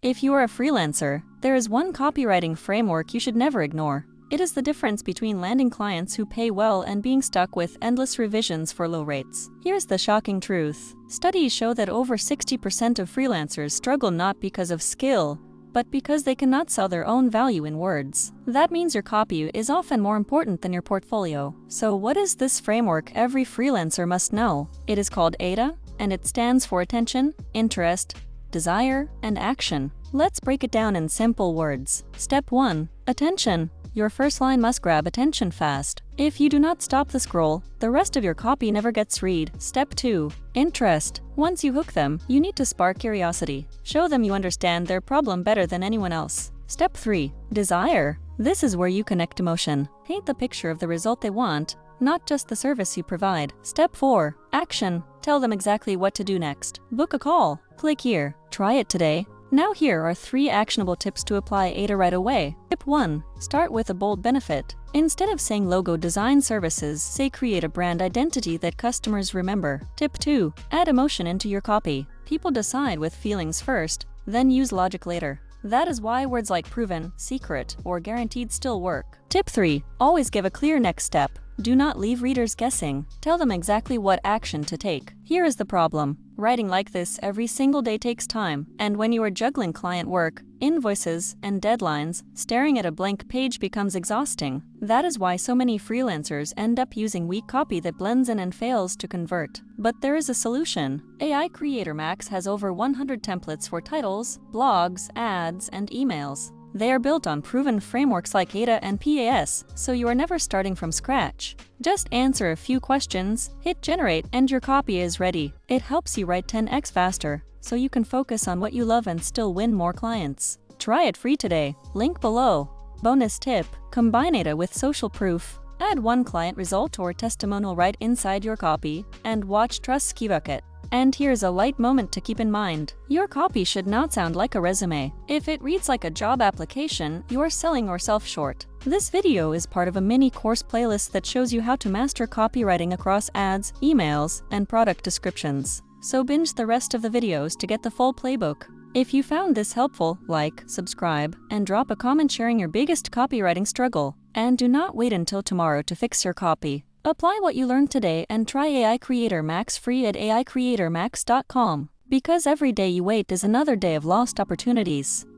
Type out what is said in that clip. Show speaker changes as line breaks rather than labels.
If you are a freelancer, there is one copywriting framework you should never ignore. It is the difference between landing clients who pay well and being stuck with endless revisions for low rates. Here's the shocking truth. Studies show that over 60% of freelancers struggle not because of skill, but because they cannot sell their own value in words. That means your copy is often more important than your portfolio. So what is this framework every freelancer must know? It is called AIDA, and it stands for attention, interest, desire, and action. Let's break it down in simple words. Step 1. Attention. Your first line must grab attention fast. If you do not stop the scroll, the rest of your copy never gets read. Step 2. Interest. Once you hook them, you need to spark curiosity. Show them you understand their problem better than anyone else. Step 3. Desire. This is where you connect emotion. Paint the picture of the result they want, not just the service you provide. Step 4. Action. Tell them exactly what to do next. Book a call. Click here. Try it today. Now here are 3 actionable tips to apply AIDA right away. Tip 1. Start with a bold benefit. Instead of saying logo design services, say create a brand identity that customers remember. Tip 2. Add emotion into your copy. People decide with feelings first, then use logic later. That is why words like proven, secret, or guaranteed still work. Tip 3. Always give a clear next step. Do not leave readers guessing. Tell them exactly what action to take. Here is the problem. Writing like this every single day takes time, and when you are juggling client work, invoices, and deadlines, staring at a blank page becomes exhausting. That is why so many freelancers end up using weak copy that blends in and fails to convert. But there is a solution. AI Creator Max has over 100 templates for titles, blogs, ads, and emails. They are built on proven frameworks like AIDA and PAS, so you are never starting from scratch. Just answer a few questions, hit generate, and your copy is ready. It helps you write 10x faster, so you can focus on what you love and still win more clients. Try it free today. Link below. Bonus tip: combine AIDA with social proof. Add one client result or testimonial right inside your copy, and watch trust skyrocket. And here's a light moment to keep in mind. Your copy should not sound like a resume. If it reads like a job application, you are selling yourself short. This video is part of a mini course playlist that shows you how to master copywriting across ads, emails, and product descriptions. So binge the rest of the videos to get the full playbook. If you found this helpful, like, subscribe, and drop a comment sharing your biggest copywriting struggle. And do not wait until tomorrow to fix your copy. Apply what you learned today and try AI Creator Max free at aicreatormax.com. Because every day you wait is another day of lost opportunities.